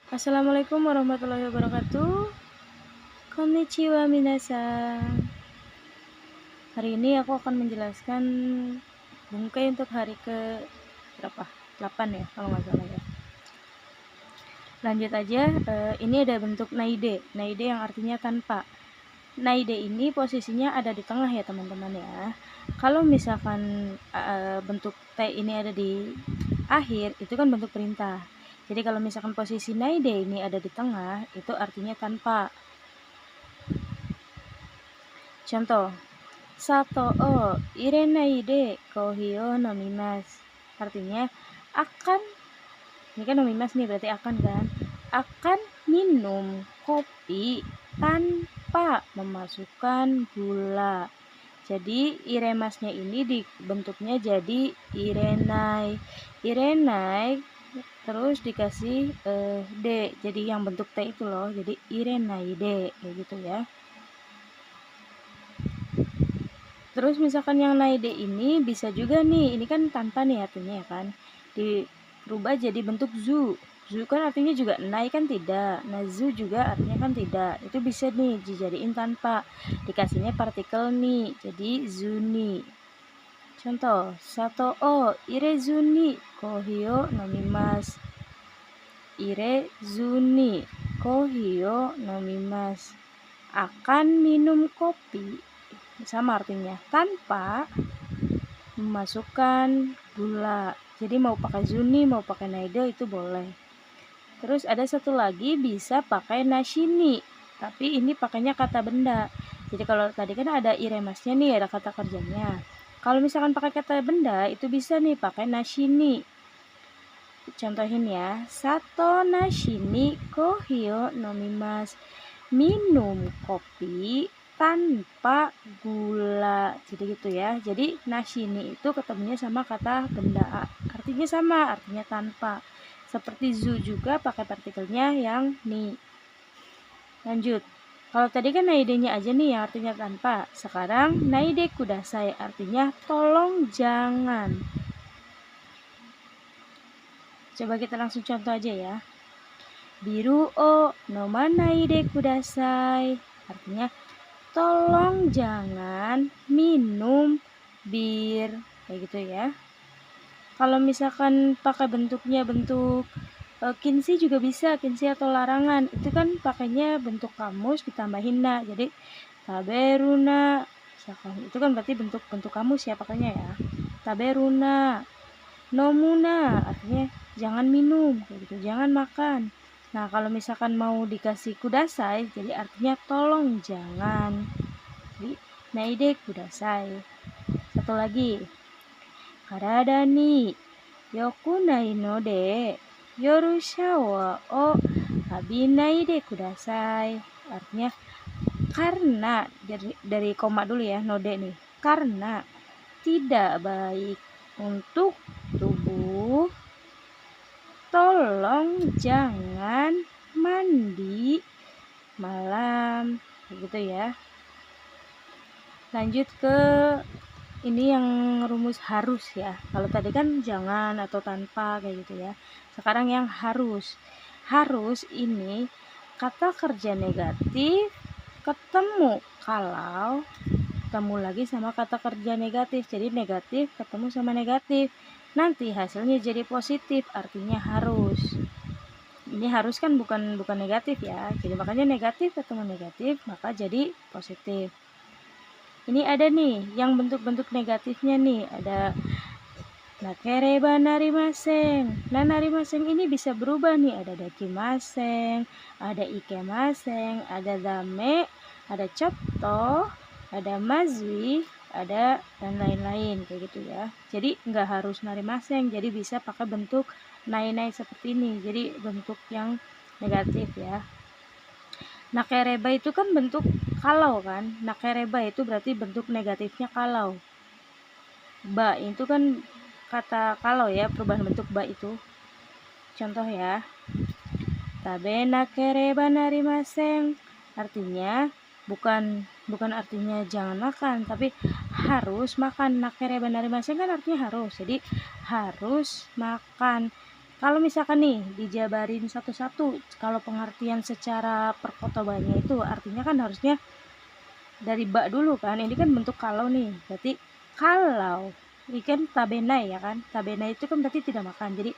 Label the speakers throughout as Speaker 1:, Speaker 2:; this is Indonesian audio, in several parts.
Speaker 1: Assalamualaikum warahmatullahi wabarakatuh. Konnichiwa minasan. Hari ini aku akan menjelaskan bungkai untuk hari ke berapa? 8 ya kalau nggak salah ya. Lanjut aja. Ini ada bentuk naide. Naide yang artinya tanpa. Naide ini posisinya ada di tengah ya teman-teman ya. Kalau misalkan bentuk T ini ada di akhir, itu kan bentuk perintah. Jadi kalau misalkan posisi naide ini ada di tengah, itu artinya tanpa. Contoh, sato o irenai de kohi o nomimasu. Artinya akan, ini kan nomimasu nih berarti akan kan, akan minum kopi tanpa memasukkan gula. Jadi iremasnya ini bentuknya jadi irenai. Irenai terus dikasih D, jadi yang bentuk T itu loh, jadi irenai D kayak gitu ya. Terus misalkan yang naide ini bisa juga nih, ini kan tanpa nih artinya ya kan, dirubah jadi bentuk zu. Zu kan artinya juga nai kan tidak, nah zu juga artinya kan tidak. Itu bisa nih dijadiin tanpa, dikasihnya partikel ni, jadi zuni. Contoh, sato o ire zuni kohio nomimasu. Ire zuni kohio nomimasu. Akan minum kopi, sama artinya tanpa memasukkan gula. Jadi mau pakai zuni, mau pakai naide itu boleh. Terus ada satu lagi bisa pakai nashini, tapi ini pakainya kata benda. Jadi kalau tadi kan ada iremasnya nih, ada kata kerjanya. Kalau misalkan pakai kata benda itu bisa nih pakai nashini. Contohin ya, sato nashini kohio nomimasu. Minum kopi tanpa gula. Jadi gitu ya. Jadi nashini itu ketemunya sama kata benda, artinya sama, artinya tanpa. Seperti zu juga pakai partikelnya yang ni. Lanjut. Kalau tadi kan naide-nya aja nih yang artinya tanpa. Sekarang naide kudasai artinya tolong jangan. Coba kita langsung contoh aja ya. Biru o noma naide kudasai artinya tolong jangan minum bir, kayak gitu ya. Kalau misalkan pakai bentuknya bentuk kinsi juga bisa, kinsi atau larangan. Itu kan pakainya bentuk kamus ditambahin na. Jadi taberuna, itu kan berarti bentuk kamus ya pakainya ya. Taberuna, nomuna artinya jangan minum, kayak gitu, jangan makan. Nah, kalau misalkan mau dikasih kudasai, jadi artinya tolong jangan. Jadi naide kudasai. Satu lagi, karada ni yoku nai no de yoru shower o abinai de kudasai. Artinya karena, dari koma dulu ya, node nih. Karena tidak baik untuk tubuh, tolong jangan mandi malam, begitu ya. Lanjut ke ini yang rumus harus ya. Kalau tadi kan jangan atau tanpa kayak gitu ya. Sekarang yang harus. Harus ini kata kerja negatif ketemu lagi sama kata kerja negatif. Jadi negatif ketemu sama negatif. Nanti hasilnya jadi positif, artinya harus. Ini harus kan bukan negatif ya. Jadi makanya negatif ketemu negatif, maka jadi positif. Ini ada nih yang bentuk-bentuk negatifnya nih, ada nakereba narimaseng. Nah, narimaseng ini bisa berubah nih, ada dakimaseng, ada ikemaseng, ada dame, ada cotto, ada mazui, ada dan lain-lain kayak gitu ya. Jadi nggak harus narimaseng, jadi bisa pakai bentuk nai-nai seperti ini. Jadi bentuk yang negatif ya. Nakereba itu kan bentuk kalau kan, nakereba itu berarti bentuk negatifnya kalau. Ba itu kan kata kalau ya, perubahan bentuk ba itu. Contoh ya, tabe nakereba narimaseng artinya bukan artinya jangan makan, tapi harus makan. Nakereba narimaseng kan artinya harus, jadi harus makan. Kalau misalkan nih dijabarin satu-satu, kalau pengertian secara perkotobannya itu artinya kan harusnya dari ba dulu kan. Ini kan bentuk kalau nih. Berarti kalau ini kan tabenai ya kan. Tabenai itu kan berarti tidak makan. Jadi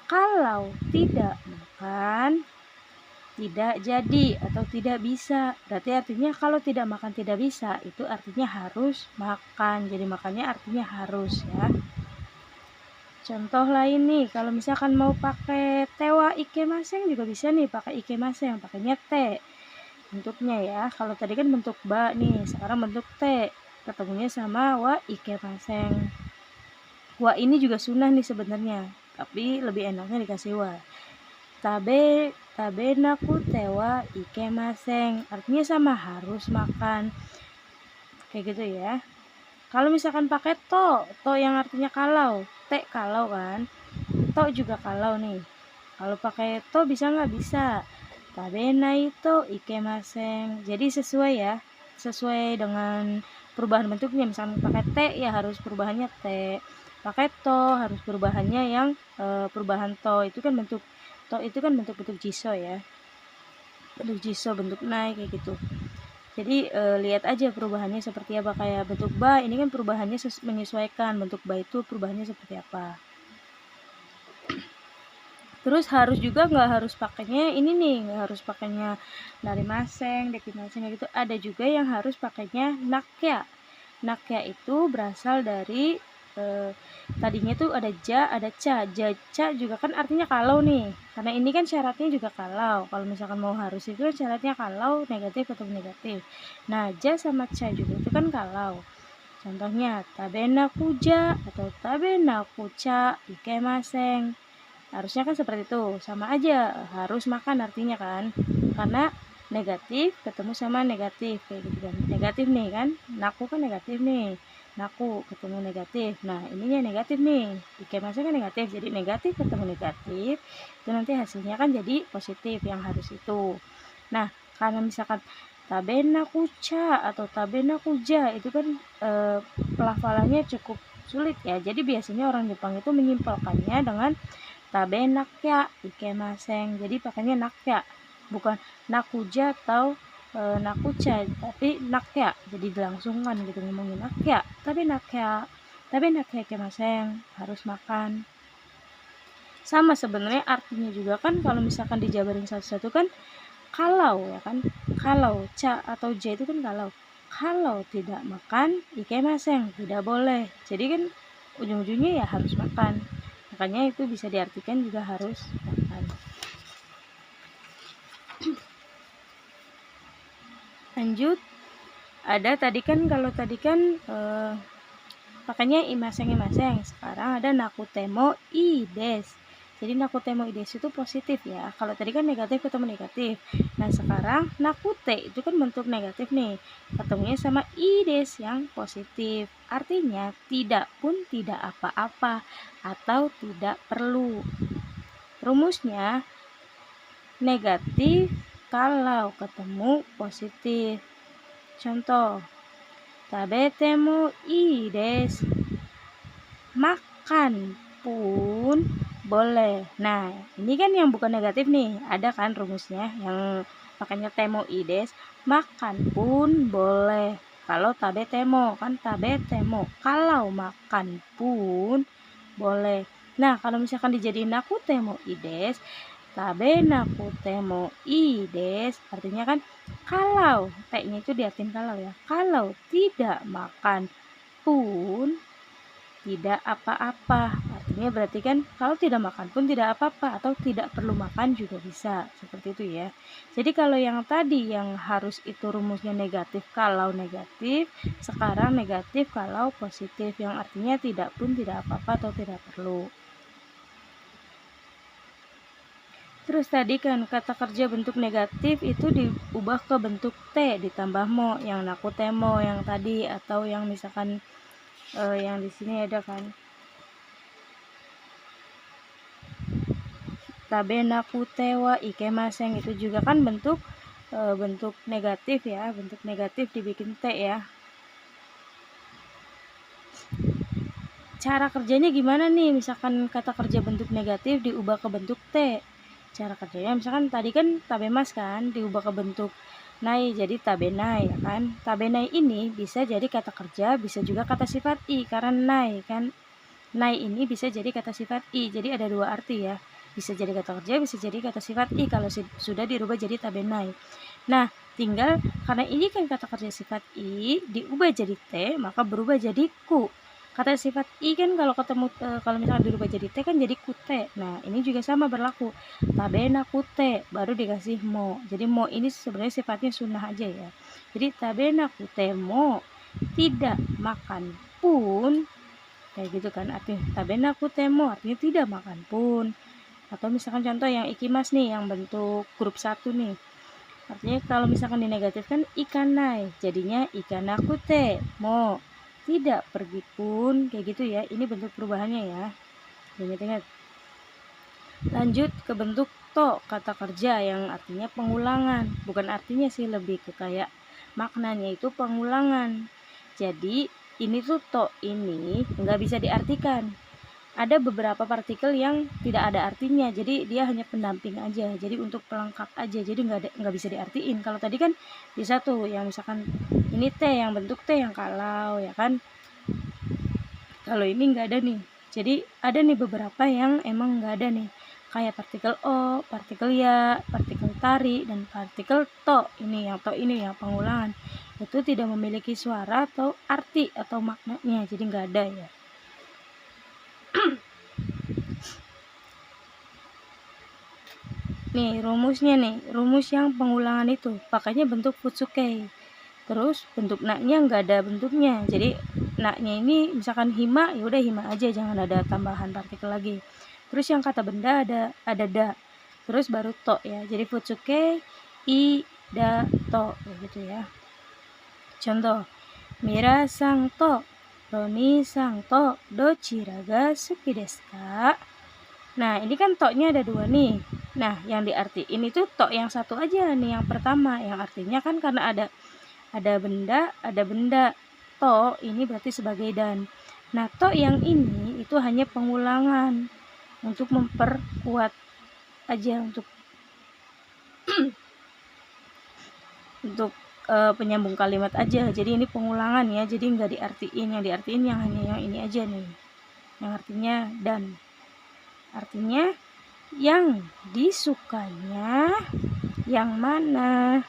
Speaker 1: kalau tidak makan tidak jadi atau tidak bisa. Berarti artinya kalau tidak makan tidak bisa itu artinya harus makan. Jadi makannya artinya harus ya. Contoh lain nih, kalau misalkan mau pakai tewa ikemasen juga bisa nih, pakai ikemasen, pakainya te bentuknya ya. Kalau tadi kan bentuk ba nih, sekarang bentuk te, ketemunya sama wa ikemasen. Wa ini juga sunnah nih sebenarnya, tapi lebih enaknya dikasih wa. Tabe naku tewa ikemasen, artinya sama harus makan, kayak gitu ya. Kalau misalkan pakai to yang artinya kalau, te kalau kan, to juga kalau nih. Kalau pakai to bisa nggak? Bisa. Tabenai to ikemasen. Jadi sesuai ya, sesuai dengan perubahan bentuknya. Misalkan pakai te ya harus perubahannya te. Pakai to harus perubahannya yang perubahan to itu kan bentuk to itu kan bentuk jiso ya. Bentuk jiso, bentuk nai kayak gitu. Jadi lihat aja perubahannya seperti apa. Kayak bentuk ba ini kan perubahannya menyesuaikan, bentuk ba itu perubahannya seperti apa. Terus harus juga nggak harus pakainya ini nih, nggak harus pakainya narimaseng, dekimaseng gitu. Ada juga yang harus pakainya nakya. Nakya itu berasal dari tadinya tuh ada ja, ada ca. Ja, ca juga kan artinya kalau nih. Karena ini kan syaratnya juga kalau. Kalau misalkan mau harus itu kan syaratnya kalau negatif atau negatif. Nah, ja sama ca juga itu kan kalau. Contohnya tabena kuja atau tabena kuca ikemaseng. Harusnya kan seperti itu, sama aja, harus makan artinya kan. Karena negatif ketemu sama negatif kayak gitu kan. Negatif nih kan, naku kan negatif nih. Naku ketemu negatif. Nah, ininya negatif nih. Ikemasa kan negatif, jadi negatif ketemu negatif. Itu nanti hasilnya kan jadi positif yang harus itu. Nah, karena misalkan tabena kuca atau tabena kuja itu kan pelafalannya cukup sulit ya. Jadi biasanya orang Jepang itu menyimpulkannya dengan tabe nakya ikemasen. Jadi pakainya nakya, bukan nakuja atau nakuca, tapi nakya. Jadi dilangsungkan gitu ngomongin nakya, tapi nakya ikemasen, harus makan. Sama sebenarnya artinya juga kan kalau misalkan dijabarin satu-satu kan kalau ya kan, kalau ca atau j itu kan kalau tidak makan ikemasen, tidak boleh. Jadi kan ujung-ujungnya ya harus makan. Makanya itu bisa diartikan juga harus makan. Lanjut, ada tadi kan kalau tadi kan pakainya imaseng. Sekarang ada nakutemo ides. Jadi nakutemo ides itu positif ya. Kalau tadi kan negatif ketemu negatif. Nah sekarang nakute itu kan bentuk negatif nih. Ketemunya sama ides yang positif. Artinya tidak pun tidak apa-apa atau tidak perlu. Rumusnya negatif kalau ketemu positif. Contoh, tabetemo ii desu. Makan pun boleh. Nah, ini kan yang bukan negatif nih. Ada kan rumusnya yang makanya temo ides. Makan pun boleh. Kalau tabetemo kan tabetemo. Kalau makan pun boleh. Nah, kalau misalkan dijadiin aku temo ides, tabe naku temo ides, artinya kan kalau, T-nya itu diartin kalau ya. Kalau tidak makan pun tidak apa-apa. Artinya berarti kan kalau tidak makan pun tidak apa-apa atau tidak perlu makan juga bisa. Seperti itu ya. Jadi kalau yang tadi yang harus itu rumusnya negatif kalau negatif, sekarang negatif kalau positif yang artinya tidak pun tidak apa-apa atau tidak perlu. Terus tadi kan kata kerja bentuk negatif itu diubah ke bentuk T ditambah mo yang nakutemo yang tadi atau yang misalkan yang di sini ada kan tabe nakutewa ikemaseng itu juga kan bentuk negatif ya, bentuk negatif dibikin T ya. cara kerjanya gimana nih? Misalkan kata kerja bentuk negatif diubah ke bentuk T. Cara kerjanya misalkan tadi kan tabemas kan diubah ke bentuk nai jadi tabenai ya kan. Tabenai ini bisa jadi kata kerja, bisa juga kata sifat i karena nai kan. Nai ini bisa jadi kata sifat i. Jadi ada dua arti ya. Bisa jadi kata kerja, bisa jadi kata sifat i kalau sudah dirubah jadi tabenai. Nah, tinggal karena ini kan kata kerja sifat i diubah jadi t, maka berubah jadi ku. Kata sifat i kan kalau ketemu kalau misalnya dirubah jadi t kan jadi kute. Nah, ini juga sama berlaku. Tabena kute baru dikasih mo. Jadi mo ini sebenarnya sifatnya sunnah aja ya. Jadi tabena kute mo, tidak makan pun, kayak gitu kan artinya. Tabena kute mo artinya tidak makan pun. Atau misalkan contoh yang ikimas nih yang bentuk grup 1 nih. Artinya kalau misalkan dinegatifkan ikanai, jadinya ikanakute mo, tidak pergi pun, kayak gitu ya. Ini bentuk perubahannya ya. Ingat-ingat. Lanjut ke bentuk to, kata kerja yang artinya pengulangan. Bukan artinya sih, lebih ke kayak maknanya itu pengulangan. Jadi ini tuh to ini nggak bisa diartikan. Ada beberapa partikel yang tidak ada artinya, jadi dia hanya pendamping aja, jadi untuk pelengkap aja, jadi nggak bisa diartiin. Kalau tadi kan bisa tuh yang misalkan ini T yang bentuk T yang kalau ya kan, kalau ini nggak ada nih. Jadi ada nih beberapa yang emang nggak ada nih, kayak partikel O, partikel ya, partikel tari, dan partikel to. Ini yang to ini yang pengulangan itu tidak memiliki suara atau arti atau maknanya, jadi nggak ada ya. Nih rumusnya nih, rumus yang pengulangan itu pakainya bentuk futsuke. Terus bentuk naknya nggak ada bentuknya, jadi naknya ini misalkan hima, ya udah hima aja, jangan ada tambahan partikel lagi. Terus yang kata benda ada da, terus baru to ya, jadi futsuke i da to gitu ya. Contoh, Mira sang to, Roni sang to, dochira ga suki desu ka? Nah, ini kan to-nya ada dua nih. Nah, yang diartiin itu to yang satu aja nih, yang pertama. Yang artinya kan karena ada benda. To ini berarti sebagai dan. Nah, to yang ini itu hanya pengulangan untuk memperkuat aja, untuk penyambung kalimat aja. Jadi ini pengulangan ya, jadi nggak diartiin. Yang diartiin yang hanya yang ini aja nih, yang artinya dan. Artinya yang disukanya yang mana?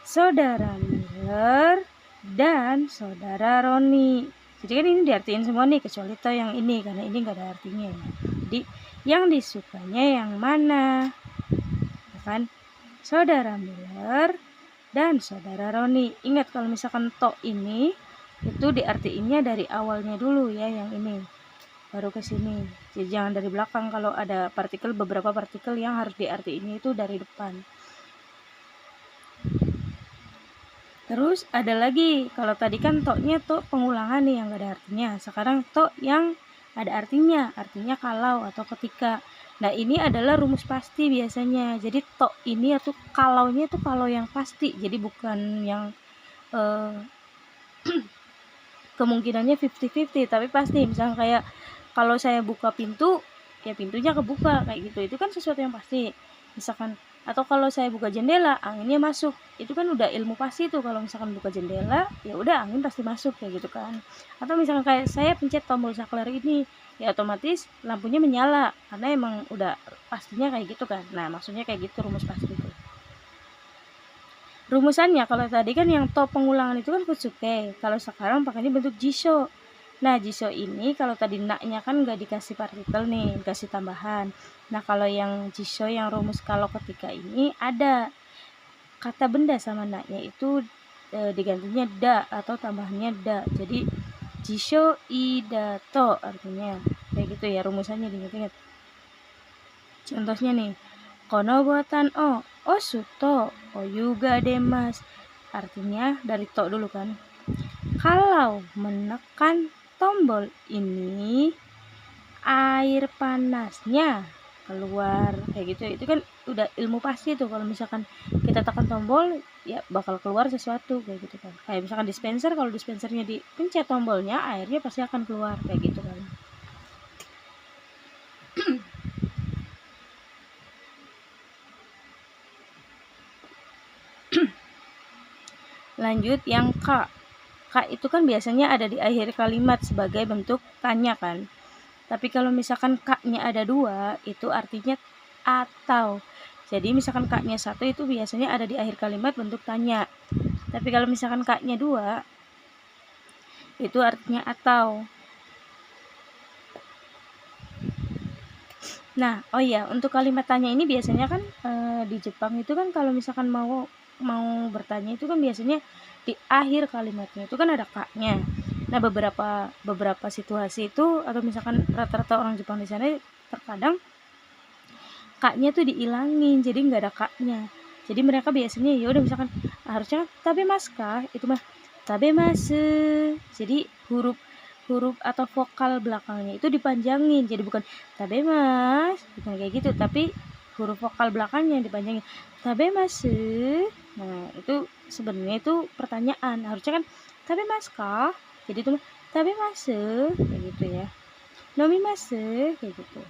Speaker 1: Saudara Miller dan saudara Roni. Jadi kan ini diartiin semua nih, kecuali to yang ini karena ini nggak ada artinya ya. Jadi yang disukanya yang mana? Ya kan? Saudara Miller dan saudara Roni. Ingat kalau misalkan to ini itu diartiinnya dari awalnya dulu ya, yang ini baru ke sini. Jadi jangan dari belakang. Kalau ada partikel, beberapa partikel yang harus diartiinnya itu dari depan. Terus ada lagi, kalau tadi kan to-nya to pengulangan nih yang gak ada artinya. Sekarang to yang ada artinya kalau atau ketika. Nah, ini adalah rumus pasti biasanya. Jadi to ini atau kalaunya itu kalau yang pasti. Jadi bukan yang kemungkinannya 50-50, tapi pasti. Misalnya kayak kalau saya buka pintu, ya pintunya kebuka kayak gitu. Itu kan sesuatu yang pasti. Misalkan, atau kalau saya buka jendela, anginnya masuk. Itu kan udah ilmu pasti tuh, kalau misalkan buka jendela, ya udah angin pasti masuk kayak gitu kan. Atau misalkan kayak saya pencet tombol saklar ini, ya otomatis lampunya menyala karena emang udah pastinya kayak gitu kan. Nah, maksudnya kayak gitu rumus pasti itu. Rumusannya kalau tadi kan yang to pengulangan itu kan futsuke. Kalau sekarang pakainya bentuk jisho. Nah, jisho ini kalau tadi naknya kan nggak dikasih partikel nih, dikasih tambahan. Nah, kalau yang jisho yang rumus kalau ketika ini ada kata benda sama naknya itu digantinya da atau tambahannya da. Jadi jisho ida to artinya kayak gitu ya, rumusannya diingat-ingat. Contohnya nih, kono buatan o osuto oyuga demas. Artinya dari to dulu kan. Kalau menekan tombol ini, air panasnya keluar, kayak gitu. Itu kan udah ilmu pasti tuh, kalau misalkan kita tekan tombol ya bakal keluar sesuatu kayak gitu kan. Kayak misalkan dispenser, kalau dispensernya dipencet tombolnya, airnya pasti akan keluar kayak gitu kan. Lanjut yang K. K itu kan biasanya ada di akhir kalimat sebagai bentuk tanya kan. Tapi kalau misalkan K-nya ada 2, itu artinya atau. Jadi misalkan K-nya 1 itu biasanya ada di akhir kalimat bentuk tanya. Tapi kalau misalkan K-nya 2, itu artinya atau. Nah, oh iya, untuk kalimat tanya ini biasanya kan di Jepang itu kan kalau misalkan mau bertanya itu kan biasanya di akhir kalimatnya itu kan ada K-nya. Nah, beberapa situasi itu, atau misalkan rata-rata orang Jepang di sana terkadang K-nya tuh dihilangin, jadi nggak ada K-nya. Jadi mereka biasanya ya udah misalkan harusnya tabemasu itu mah tabemasu. Jadi huruf atau vokal belakangnya itu dipanjangin, jadi bukan tabemas, bukan kayak gitu, tapi huruf vokal belakangnya dipanjangin tabemasu. Nah, itu sebenarnya itu pertanyaan, harusnya kan tabemasu, jadi itu tabemasu kayak gitu ya, nomimasu kayak gitu,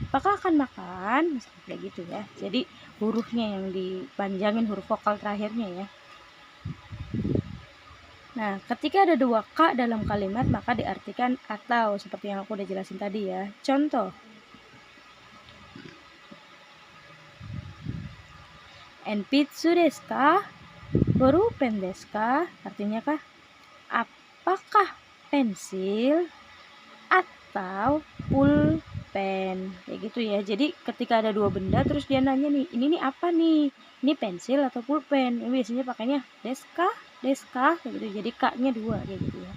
Speaker 1: apakah akan makan, misalnya kayak gitu ya. Jadi hurufnya yang dipanjangin, huruf vokal terakhirnya ya. Nah, ketika ada 2 K dalam kalimat, maka diartikan atau, seperti yang aku udah jelasin tadi ya. Contoh, enpitsu desu ka? Borupen desu ka? Artinya kah? Apakah pensil atau pulpen? Kayak gitu ya. Jadi ketika ada 2 benda terus dia nanya nih, ini nih apa nih? Ini pensil atau pulpen? Ini biasanya pakainya desu ka? Kayak gitu. Jadi K-nya 2 kayak gitu ya.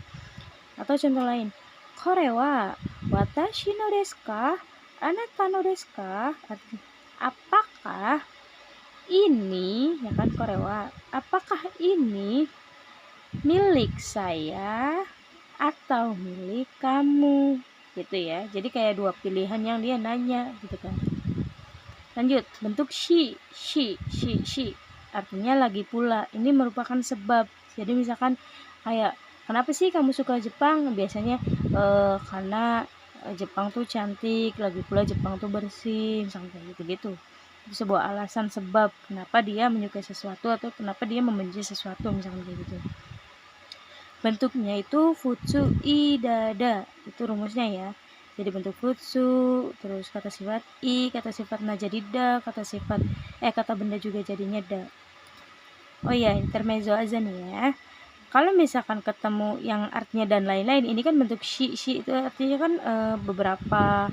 Speaker 1: Atau contoh lain, kore wa watashi no desu ka? Anata no desu ka? Artinya, apakah ini, ya kan, kore wa, apakah ini milik saya atau milik kamu? Gitu ya. Jadi kayak 2 pilihan yang dia nanya gitu kan. Lanjut, bentuk shi. Artinya lagi pula. Ini merupakan sebab. Jadi misalkan kayak, kenapa sih kamu suka Jepang? Biasanya karena Jepang tuh cantik, lagi pula Jepang tuh bersih, misalnya kayak gitu-gitu. Itu sebuah alasan sebab kenapa dia menyukai sesuatu atau kenapa dia membenci sesuatu, misalnya kayak gitu. Bentuknya itu futsu idada. Itu rumusnya ya. Jadi bentuk futsu, terus kata sifat i, kata sifat na jadi da, kata benda juga jadinya da. Oh iya, intermezzo aja nih ya. Kalau misalkan ketemu yang artinya dan lain-lain, ini kan bentuk shi itu artinya kan beberapa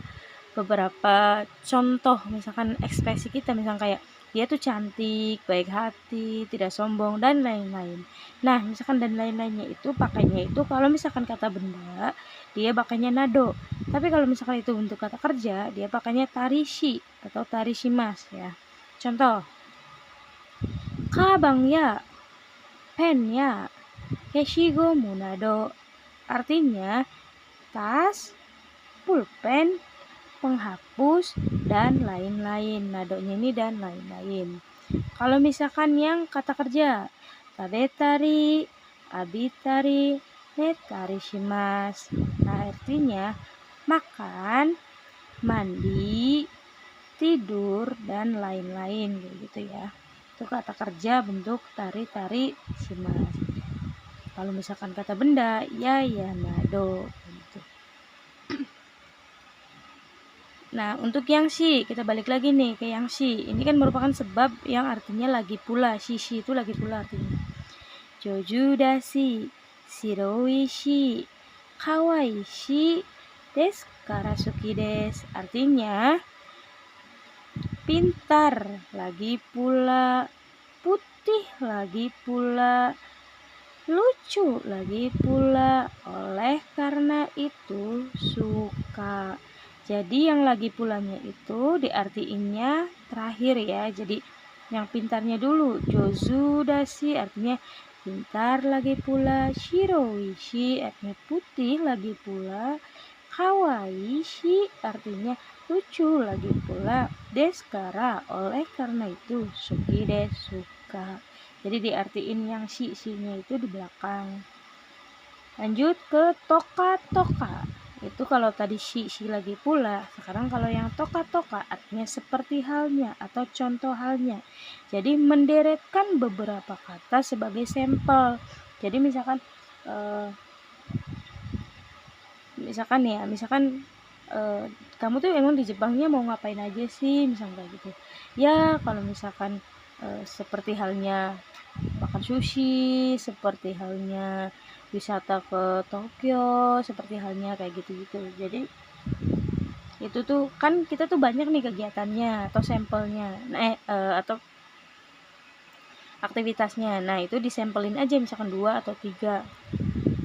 Speaker 1: contoh, misalkan ekspresi kita, misalkan kayak dia tuh cantik, baik hati, tidak sombong, dan lain-lain. Nah, misalkan dan lain-lainnya itu pakainya itu kalau misalkan kata benda, dia pakainya nado. Tapi kalau misalkan itu bentuk kata kerja, dia pakainya tarishi atau tarishimasu ya. Contoh, kabang ya, pen ya, keshigo nado. Artinya tas, pulpen, penghapus, dan lain-lain. Nadonya ini dan lain-lain. Kalau misalkan yang kata kerja, tabetari, abitari, netari shimasu. Nah, artinya makan, mandi, tidur, dan lain-lain gitu ya. Itu kata kerja bentuk tari shimasu. Kalau misalkan kata benda, ya nado gitu. Nah, untuk yang shi, kita balik lagi nih ke yang shi. Ini kan merupakan sebab yang artinya lagi pula. Shi itu lagi pula artinya. Joju dashi, shiroi shi, kawaii shi, desu kara suki desu. Artinya pintar lagi pula, putih lagi pula, lucu lagi pula, oleh karena itu suka. Jadi yang lagi pulanya itu diartiinnya terakhir ya. Jadi yang pintarnya dulu, jozu dashi artinya pintar lagi pula, shiroi shi artinya putih lagi pula, Kawaishi artinya lucu, lagi pula deskara oleh karena itu, suki suka. Jadi diartiin yang si-nya itu di belakang. Lanjut ke toka-toka. Itu kalau tadi si lagi pula, sekarang kalau yang toka-toka artinya seperti halnya atau contoh halnya. Jadi menderetkan beberapa kata sebagai sampel. Jadi misalkan kamu tuh emang di Jepangnya mau ngapain aja sih, misalnya kayak gitu ya. Kalau misalkan seperti halnya makan sushi, seperti halnya wisata ke Tokyo, seperti halnya kayak gitu-gitu. Jadi itu tuh kan kita tuh banyak nih kegiatannya atau sampelnya, atau aktivitasnya. Nah itu disampelin aja, misalkan 2 atau 3.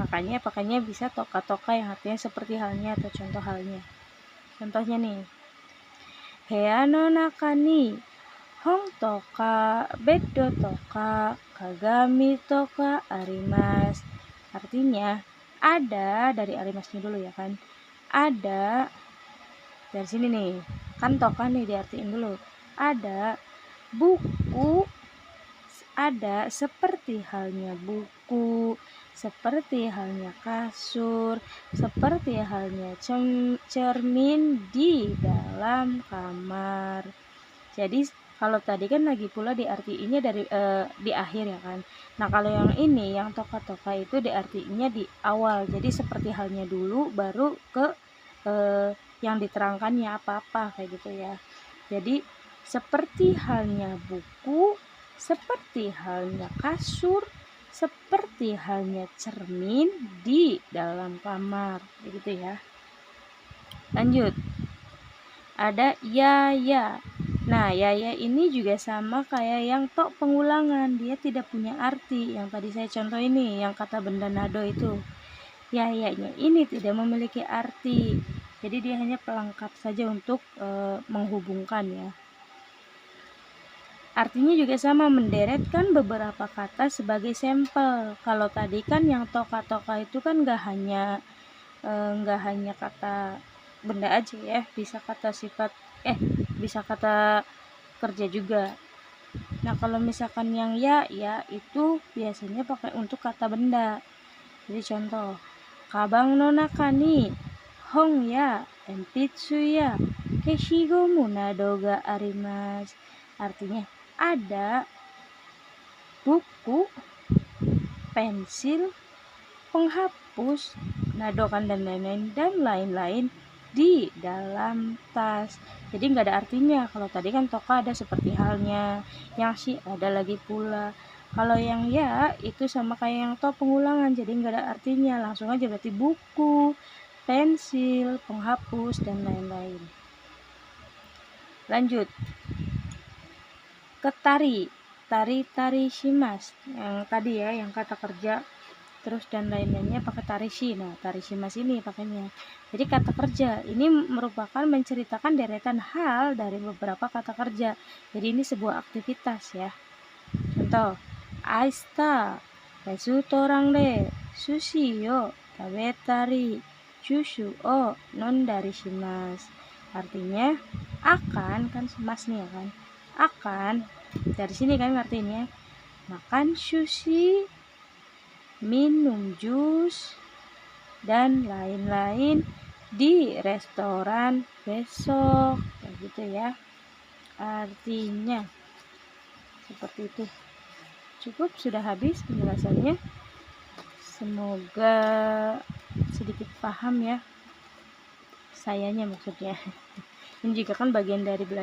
Speaker 1: Makanya bisa toka-toka yang artinya seperti halnya atau contoh halnya. Contohnya nih, Hea no naka ni hong toka, beddo toka, kagami toka arimasu. Artinya ada, dari arimasnya dulu ya kan. Ada, dari sini nih, kan toka nih diartiin dulu. Ada buku, ada seperti halnya buku, seperti halnya kasur, seperti halnya cermin di dalam kamar. Jadi kalau tadi kan lagi pula diartiinnya dari di akhir ya kan. Nah kalau yang ini, yang toka-toka itu diartiinnya di awal. Jadi seperti halnya dulu, baru ke yang diterangkannya apa-apa kayak gitu ya. Jadi seperti halnya buku, seperti halnya kasur, seperti halnya cermin di dalam kamar, begitu ya. Lanjut, ada ya. Nah, ya ini juga sama kayak yang tok pengulangan, dia tidak punya arti. Yang tadi saya contoh ini, yang kata benda nado itu. Ya-nya ini tidak memiliki arti. Jadi dia hanya pelengkap saja untuk menghubungkan ya. Artinya juga sama, menderetkan beberapa kata sebagai sampel. Kalau tadi kan yang toka-toka itu kan nggak hanya kata benda aja ya, bisa kata sifat, bisa kata kerja juga. Nah kalau misalkan yang ya itu biasanya pakai untuk kata benda. Jadi contoh, kabang no naka ni hong ya enpitsu ya keshigomu nado ga arimasu. Artinya ada buku, pensil, penghapus, nadokan dan lain-lain di dalam tas. Jadi nggak ada artinya. Kalau tadi kan toka ada seperti halnya, yang si ada lagi pula. Kalau yang ya itu sama kayak yang to pengulangan, jadi nggak ada artinya. Langsung aja berarti buku, pensil, penghapus dan lain-lain. Lanjut ke tari shimas, yang tadi ya, yang kata kerja terus dan lain-lainnya pakai tarishi. Nah tari shimas ini pakainya jadi kata kerja. Ini merupakan menceritakan deretan hal dari beberapa kata kerja. Jadi ini sebuah aktivitas ya. Contoh, aista restoran de sushi yo tabetari shushu o nondari shimasu. Artinya akan, kan shimas nih ya kan, akan, dari sini kan artinya makan sushi, minum jus dan lain-lain di restoran besok, kayak gitu ya. Artinya seperti itu. Cukup, sudah habis penjelasannya. Semoga sedikit paham ya, sayanya maksudnya. Ini juga kan bagian dari belajar.